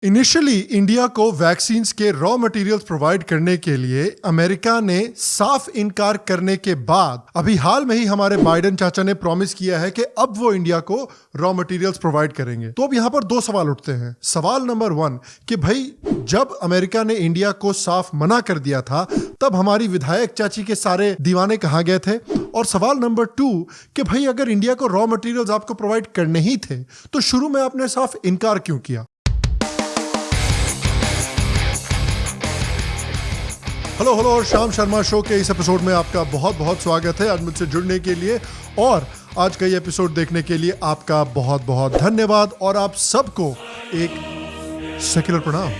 Initially India को vaccine के raw materials provide करने के लिए अमेरिका ने साफ इनकार करने के बाद अभी हाल में ही हमारे बाइडेन चाचा ने प्रॉमिस किया है कि अब वो इंडिया को रॉ मटेरियल्स प्रोवाइड करेंगे। तो अब यहाँ पर दो सवाल उठते हैं। सवाल नंबर 1 कि भाई जब अमेरिका ने इंडिया को साफ मना कर दिया था तब हमारी विधायक चाची के सारे दीवाने कहाँ गए थे? और सवाल नंबर 2 कि भाई अगर इंडिया को रॉ मटेरियल्स आपको प्रोवाइड करने ही थे तो शुरू में आपने साफ इनकार क्यों किया? हेलो और शाम शर्मा शो के इस एपिसोड में आपका बहुत बहुत स्वागत है। आज मुझसे जुड़ने के लिए और आज का ये एपिसोड देखने के लिए आपका बहुत बहुत धन्यवाद और आप सबको एक सेक्युलर प्रणाम।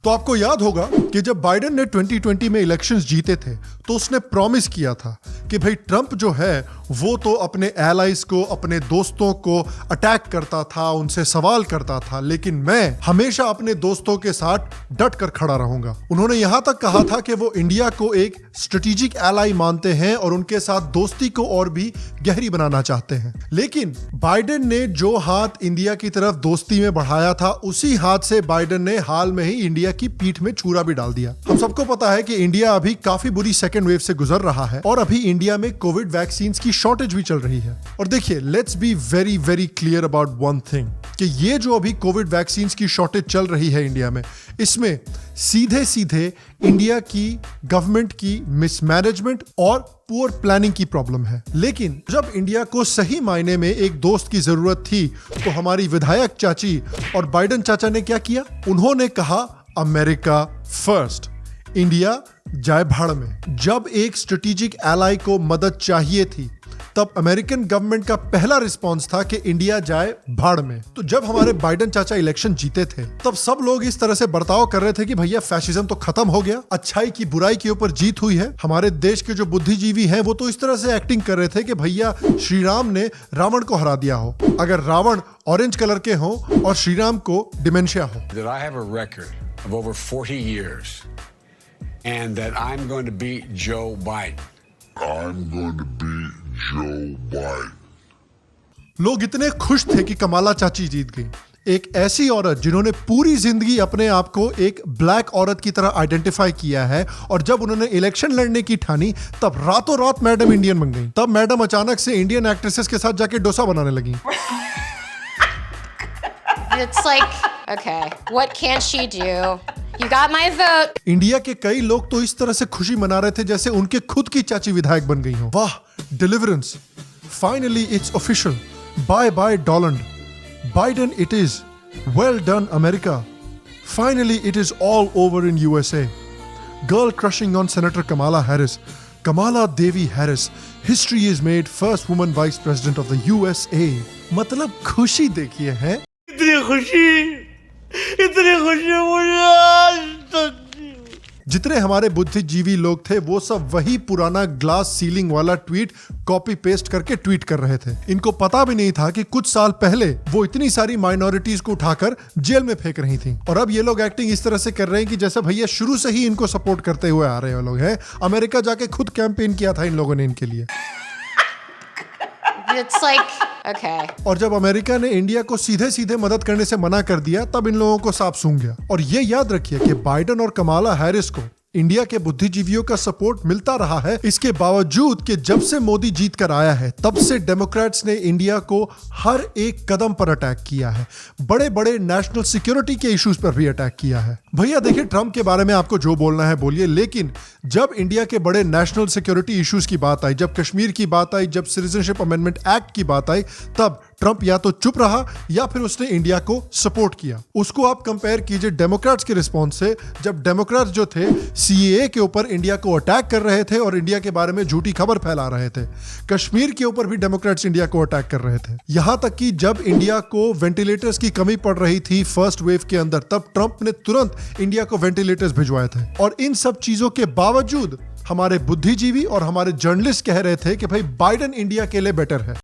तो आपको याद होगा कि जब बाइडेन ने 2020 में इलेक्शंस जीते थे तो उसने प्रॉमिस किया था कि भाई ट्रंप जो है वो तो अपने एलाइज को, अपने दोस्तों को अटैक करता था, उनसे सवाल करता था, लेकिन मैं हमेशा अपने दोस्तों के साथ डट कर खड़ा रहूंगा। उन्होंने यहां तक कहा था कि वो इंडिया को एक स्ट्रेटेजिक एलाई मानते हैं और उनके साथ दोस्ती को और भी गहरी बनाना चाहते हैं। लेकिन बाइडेन ने जो हाथ इंडिया की तरफ दोस्ती में बढ़ाया था उसी हाथ से बाइडेन ने हाल में ही इंडिया की पीठ में छुरा भी डाल दिया। हम सबको पता है कि इंडिया अभी काफी बुरी सेकेंड वेव से गुजर रहा है और अभी इंडिया में कोविड वैक्सीन की शॉर्टेज भी चल रही है। और देखिए, let's be very very clear about one thing कि ये जो अभी कोविड वैक्सीन की शॉर्टेज चल रही है इंडिया में, इसमें सीधे सीधे इंडिया की गवर्नमेंट की मिसमैनेजमेंट और पुअर प्लानिंग की प्रॉब्लम है। लेकिन जब इंडिया को सही मायने में एक दोस्त की जरूरत थी तो हमारी विधायक चाची और बाइडेन चाचा ने क्या किया? उन्होंने कहा अमेरिका फर्स्ट, इंडिया जाए भाड़ में। जब एक स्ट्रेटेजिक एलाई को मदद चाहिए थी तब अमेरिकन गवर्नमेंट का पहला रिस्पांस था कि इंडिया जाए भाड़ में। तो जब हमारे बाइडेन चाचा इलेक्शन जीते थे तब सब लोग इस तरह से बर्ताव कर रहे थे कि भैया फैशिज्म तो खत्म हो गया, अच्छाई की बुराई के ऊपर जीत हुई है। हमारे देश के जो बुद्धिजीवी हैं वो तो इस तरह से एक्टिंग कर रहे थे कि भैया श्री राम ने रावण को हरा दिया हो, अगर रावण ऑरेंज कलर के हो और श्री राम को डिमेंशिया हो। Of over 40 years, and that I'm going to beat Joe Biden. I'm going to beat Joe Biden. लोग इतने खुश थे कि कमाला चाची जीत गई, एक ऐसी औरत जिन्होंने पूरी जिंदगी अपने आप को एक ब्लैक औरत की तरह आइडेंटिफाई किया है, और जब उन्होंने इलेक्शन लड़ने की ठानी तब रातों रात मैडम इंडियन बन गई। तब मैडम अचानक से इंडियन एक्ट्रेसेस के साथ जाके डोसा बनाने लगी। It's like, okay, what can she do? You got my vote. India के कई लोग तो इस तरह से खुशी मना रहे थे जैसे उनके खुद की चाची विधायक बन गई हो। वाह, deliverance, finally it's official, bye bye Donald, Biden it is, well done America, finally it is all over in USA, girl crushing on senator Kamala Harris, Kamala Devi Harris, history is made, first woman vice president of the USA. मतलब खुशी देखिए है। इतनी खुशी मुझे आज तक। जितने हमारे बुद्धिजीवी लोग थे वो सब वही पुराना ग्लास सीलिंग वाला ट्वीट कॉपी पेस्ट करके ट्वीट कर रहे थे। इनको पता भी नहीं था कि कुछ साल पहले वो इतनी सारी माइनॉरिटीज को उठाकर जेल में फेंक रही थी, और अब ये लोग एक्टिंग इस तरह से कर रहे हैं कि जैसे भैया शुरू से ही इनको सपोर्ट करते हुए आ रहे लोग हैं। अमेरिका जाके खुद कैंपेन किया था इन लोगों ने इनके लिए। It's like, okay. और जब अमेरिका ने इंडिया को सीधे सीधे मदद करने से मना कर दिया तब इन लोगों को सांप सूंघ गया। और ये याद रखिए कि बाइडेन और कमाला हैरिस को इंडिया के बुद्धिजीवियों का सपोर्ट मिलता रहा है, इसके बावजूद कि जब से मोदी जीत कर आया है तब से डेमोक्रेट्स ने इंडिया को हर एक कदम पर अटैक किया है, बड़े बड़े नेशनल सिक्योरिटी के इश्यूज पर भी अटैक किया है। भैया देखिए, ट्रंप के बारे में आपको जो बोलना है बोलिए, लेकिन जब इंडिया के बड़े नेशनल सिक्योरिटी इश्यूज की बात आई, जब कश्मीर की बात आई, जब सिटीजनशिप अमेंडमेंट एक्ट की बात आई, तब ट्रंप या तो चुप रहा या फिर उसने इंडिया को सपोर्ट किया। उसको आप कंपेयर कीजिए डेमोक्रेट्स के रिस्पॉन्स से, जब डेमोक्रेट्स जो थे सीएए के ऊपर इंडिया को अटैक कर रहे थे और इंडिया के बारे में झूठी खबर फैला रहे थे। कश्मीर के ऊपर भी डेमोक्रेट्स इंडिया को अटैक कर रहे थे। यहां तक कि जब इंडिया को वेंटिलेटर्स की कमी पड़ रही थी फर्स्ट वेव के अंदर, तब ट्रंप ने तुरंत इंडिया को वेंटिलेटर्स भिजवाए थे। और इन सब चीजों के बावजूद हमारे बुद्धिजीवी और हमारे जर्नलिस्ट कह रहे थे कि भाई बाइडेन इंडिया के लिए बेटर है।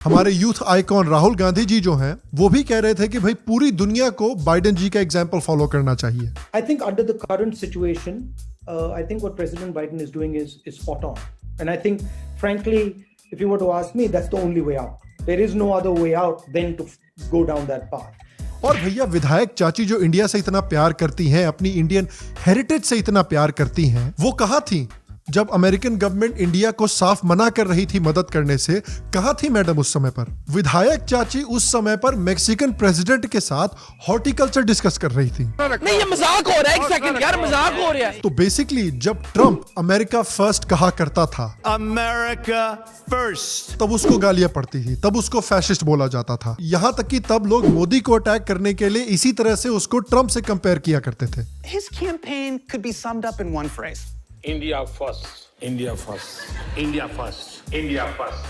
हमारे यूथ आइकॉन राहुल गांधी जी जो हैं वो भी कह रहे थे कि भाई पूरी दुनिया को बाइडेन जी का एग्जांपल फॉलो करना चाहिए। I think under the current situation, I think what President Biden is doing is spot on. And I think, frankly, if you were to ask me, that's the only way out. There is no other way out than to go down that path. और भैया विधायक चाची जो India से इतना प्यार करती हैं, अपनी इंडियन हेरिटेज से इतना प्यार करती हैं, वो कहाँ थी जब अमेरिकन गवर्नमेंट इंडिया को साफ मना कर रही थी मदद करने से? कहाँ थी मैडम उस समय पर? विधायक चाची उस समय पर मैक्सिकन प्रेसिडेंट के साथ हॉर्टिकल्चर डिस्कस कर रही थी। नहीं ये मजाक हो रहा है, एक सेकंड यार, मजाक हो रहा है। तो बेसिकली जब ट्रम्प अमेरिका फर्स्ट कहा करता था, अमेरिका फर्स्ट, तब उसको गालियां पड़ती थी, तब उसको फैशिस्ट बोला जाता था। यहां तक कि तब लोग मोदी को अटैक करने के लिए इसी तरह से उसको ट्रम्प से कंपेयर किया करते थे। His campaign could be summed up in one phrase. India first, India first, India first, India first.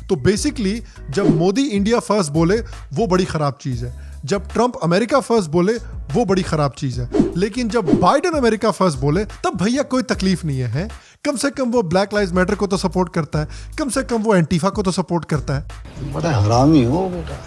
तो बेसिकली जब मोदी इंडिया फर्स्ट बोले वो बड़ी खराब चीज है, जब ट्रम्प अमेरिका फर्स्ट बोले वो बड़ी खराब चीज है, लेकिन जब बाइडेन अमेरिका फर्स्ट बोले तब भैया कोई तकलीफ नहीं है। कम से कम वो ब्लैक लाइव्स मैटर को तो सपोर्ट करता है, कम से कम वो एंटीफा को तो सपोर्ट करता है। बड़ा हरामी हो बेटा।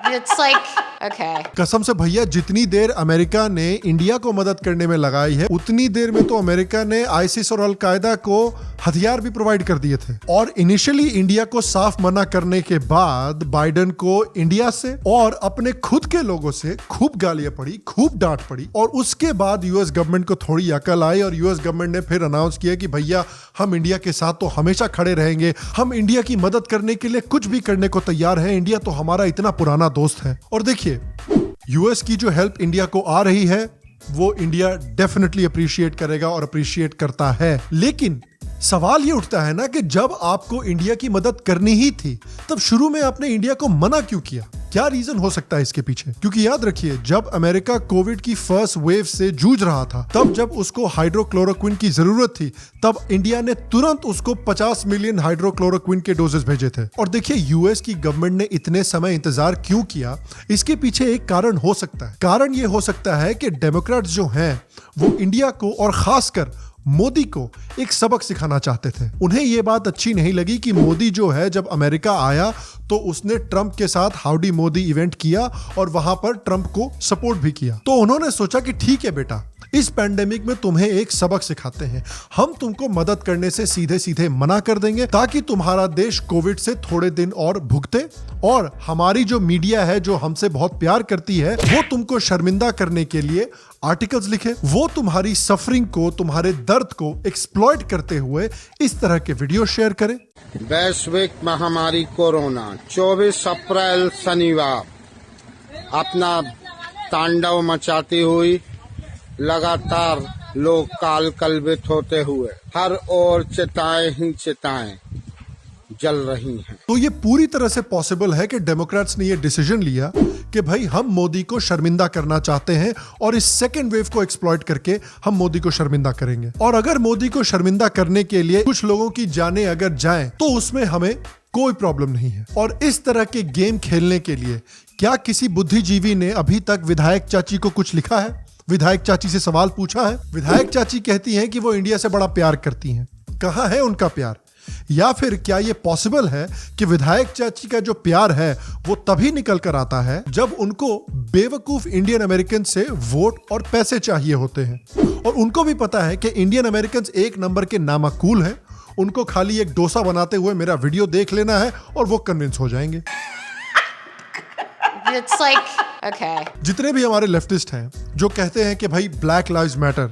It's like, okay. कसम से भैया जितनी देर अमेरिका ने इंडिया को मदद करने में लगाई है, उतनी देर में तो अमेरिका ने आईसिस और अलकायदा को हथियार भी प्रोवाइड कर दिए थे। और इनिशियली इंडिया को साफ मना करने के बाद बाइडेन को इंडिया से और अपने खुद के लोगों से खूब गालियां पड़ी, खूब डांट पड़ी। और उसके बाद यूएस गवर्नमेंट को थोड़ी अकल आई और यूएस गवर्नमेंट ने फिर अनाउंस किया कि भैया हम इंडिया के साथ तो हमेशा खड़े रहेंगे, हम इंडिया की मदद करने के लिए कुछ भी करने को तैयार हैं, इंडिया तो हमारा इतना पुराना दोस्त है। और देखिए यूएस की जो हेल्प इंडिया को आ रही है वो इंडिया डेफिनेटली अप्रिशिएट करेगा और अप्रिशिएट करता है। लेकिन सवाल ये उठता है ना कि जब आपको इंडिया की मदद करनी ही थी तब शुरू में आपने इंडिया को मना क्यों किया? क्या रीजन हो सकता है इसके पीछे? क्योंकि याद रखिए जब अमेरिका कोविड की फर्स्ट वेव से जूझ रहा था, तब जब उसको हाइड्रोक्लोरोक्विन की जरूरत थी, तब इंडिया ने तुरंत उसको 50 मिलियन हाइड्रोक्लोरोक्विन के डोजेस भेजे थे। और देखिए यूएस की गवर्नमेंट ने इतने समय इंतजार क्यों किया, इसके पीछे एक कारण हो सकता है। कारण ये हो सकता है कि डेमोक्रेट्स जो हैं वो इंडिया को और खासकर मोदी को एक सबक सिखाना चाहते थे। उन्हें यह बात अच्छी नहीं लगी कि मोदी जो है जब अमेरिका आया तो उसने ट्रंप के साथ हाउडी मोदी इवेंट किया और वहां पर ट्रंप को सपोर्ट भी किया। तो उन्होंने सोचा कि ठीक है बेटा, इस पैंडेमिक में तुम्हें एक सबक सिखाते हैं, हम तुमको मदद करने से सीधे सीधे मना कर देंगे ताकि तुम्हारा देश कोविड से थोड़े दिन और भुगते, और हमारी जो मीडिया है जो हमसे बहुत प्यार करती है वो तुमको शर्मिंदा करने के लिए आर्टिकल्स लिखे, वो तुम्हारी सफरिंग को, तुम्हारे दर्द को एक्सप्लॉइट करते हुए इस तरह के वीडियो शेयर करें। वैश्विक महामारी कोरोना 24 अप्रैल शनिवार अपना तांडव मचाती हुई लगातार लोग काल कलबित होते हुए हर ओर चिताएं ही चिताएं जल रही हैं। तो ये पूरी तरह से पॉसिबल है कि डेमोक्रेट्स ने ये डिसीजन लिया कि भाई हम मोदी को शर्मिंदा करना चाहते हैं और इस सेकेंड वेव को एक्सप्लॉइट करके हम मोदी को शर्मिंदा करेंगे। और अगर मोदी को शर्मिंदा करने के लिए कुछ लोगों की जानें अगर जाएं तो उसमें हमें कोई प्रॉब्लम नहीं है। और इस तरह के गेम खेलने के लिए क्या किसी बुद्धिजीवी ने अभी तक विधायक चाची को कुछ लिखा है, विधायक चाची से सवाल पूछा है? विधायक चाची कहती हैं कि वो इंडिया से बड़ा प्यार करती हैं। कहाँ है उनका प्यार? या फिर क्या ये पॉसिबल है कि विधायक चाची का जो प्यार है वो तभी निकल कर आता है जब उनको बेवकूफ इंडियन अमेरिकन से वोट और पैसे चाहिए होते हैं, और उनको भी पता है कि इंडियन अमेरिकन एक नंबर के नामाकूल हैं, उनको खाली एक डोसा बनाते हुए मेरा वीडियो देख लेना है और वो कन्विंस हो जाएंगे। It's like, okay. जितने भी हमारे लेफ्टिस्ट हैं जो कहते हैं कि भाई ब्लैक लाइव्स मैटर,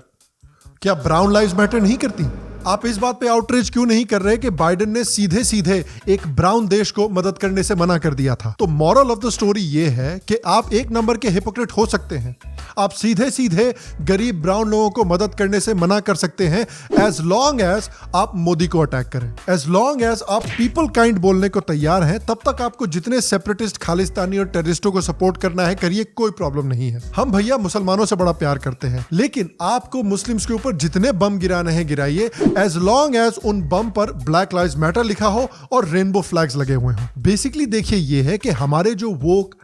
क्या ब्राउन लाइव्स मैटर नहीं करती? आप इस बात पे आउटरीच क्यों नहीं कर रहे कि बाइडेन ने सीधे सीधे एक ब्राउन देश को मदद करने से मना कर दिया था? तो मॉरल ऑफ द स्टोरी ये है कि आप एक नंबर के हिपोक्रेट हो सकते हैं, आप सीधे सीधे गरीब ब्राउन लोगों को मदद करने से मना कर सकते हैं एज लॉन्ग एज आप मोदी को अटैक करें, एज लॉन्ग एज आप पीपल काइंड बोलने को तैयार हैं। तब तक आपको जितने सेपरेटिस्ट, खालिस्तानी और टेररिस्टों को सपोर्ट करना है करिए, कोई प्रॉब्लम नहीं है। हम भैया मुसलमानों से बड़ा प्यार करते हैं, लेकिन आपको मुस्लिम्स के ऊपर जितने बम गिराने हैं गिराइए, एज लॉन्ग एज उन बम पर ब्लैक लाइव्स मैटर लिखा हो और रेनबो फ्लैग्स लगे हुए हो। बेसिकली देखिए ये है कि हमारे जो वोक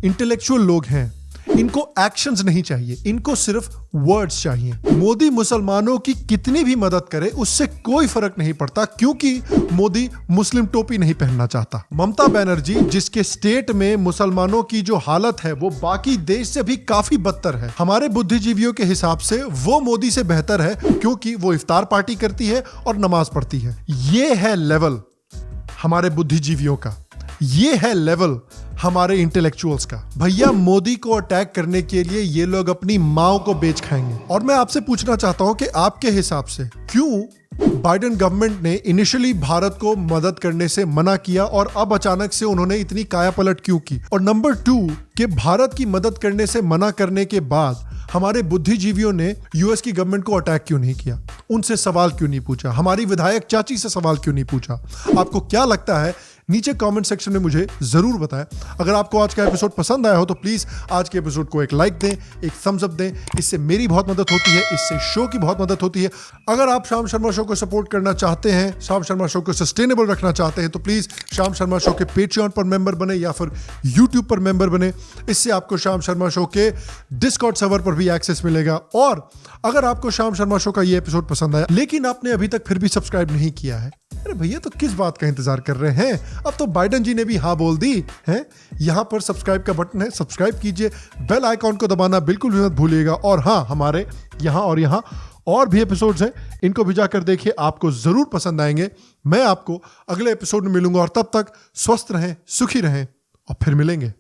इंटेलेक्चुअल लोग हैं इनको एक्शंस नहीं चाहिए, इनको सिर्फ वर्ड्स चाहिए। मोदी मुसलमानों की कितनी भी मदद करे उससे कोई फर्क नहीं पड़ता, क्योंकि मोदी मुस्लिम टोपी नहीं पहनना चाहता। ममता बनर्जी जिसके स्टेट में मुसलमानों की जो हालत है वो बाकी देश से भी काफी बदतर है, हमारे बुद्धिजीवियों के हिसाब से वो मोदी से बेहतर है, क्योंकि वो इफ्तार पार्टी करती है और नमाज पढ़ती है। ये है लेवल हमारे बुद्धिजीवियों का। ये है लेवल हमारे इंटेलेक्चुअल्स का। भैया मोदी को अटैक करने के लिए ये लोग अपनी माओ को बेच खाएंगे। और मैं आपसे पूछना चाहता हूं कि आपके हिसाब से क्यों बाइडेन गवर्नमेंट ने इनिशियली भारत को मदद करने से मना किया और अब अचानक से उन्होंने इतनी कायापलट क्यों की? और नंबर 2 कि भारत की मदद करने से मना करने के बाद हमारे बुद्धिजीवियों ने यूएस की गवर्नमेंट को अटैक क्यों नहीं किया? उनसे सवाल क्यों नहीं पूछा? हमारी विधायक चाची से सवाल क्यों नहीं पूछा? आपको क्या लगता है? नीचे कमेंट सेक्शन में मुझे जरूर बताएं। अगर आपको आज का एपिसोड पसंद आया हो तो प्लीज आज के एपिसोड को एक लाइक दें, एक थम्स अप दें। इससे मेरी बहुत मदद होती है, इससे शो की बहुत मदद होती है। अगर आप शाम शर्मा शो को सपोर्ट करना चाहते हैं, शाम शर्मा शो को सस्टेनेबल रखना चाहते हैं, तो प्लीज शाम शर्मा शो के पेट्रियन पर मेंबर बने या फिर यूट्यूब पर मेंबर बने। इससे आपको शाम शर्मा शो के डिस्कॉर्ड सर्वर पर भी एक्सेस मिलेगा। और अगर आपको शाम शर्मा शो का ये एपिसोड पसंद आया लेकिन आपने अभी तक फिर भी सब्सक्राइब नहीं किया है, अरे भैया तो किस बात का इंतजार कर रहे हैं? अब तो बाइडेन जी ने भी हाँ बोल दी है। यहां पर सब्सक्राइब का बटन है, सब्सक्राइब कीजिए, बेल आइकॉन को दबाना बिल्कुल भी मत भूलिएगा। और हाँ, हमारे यहां और भी एपिसोड्स हैं, इनको भी जाकर देखिए, आपको जरूर पसंद आएंगे। मैं आपको अगले एपिसोड में मिलूंगा और तब तक स्वस्थ रहें, सुखी रहें और फिर मिलेंगे।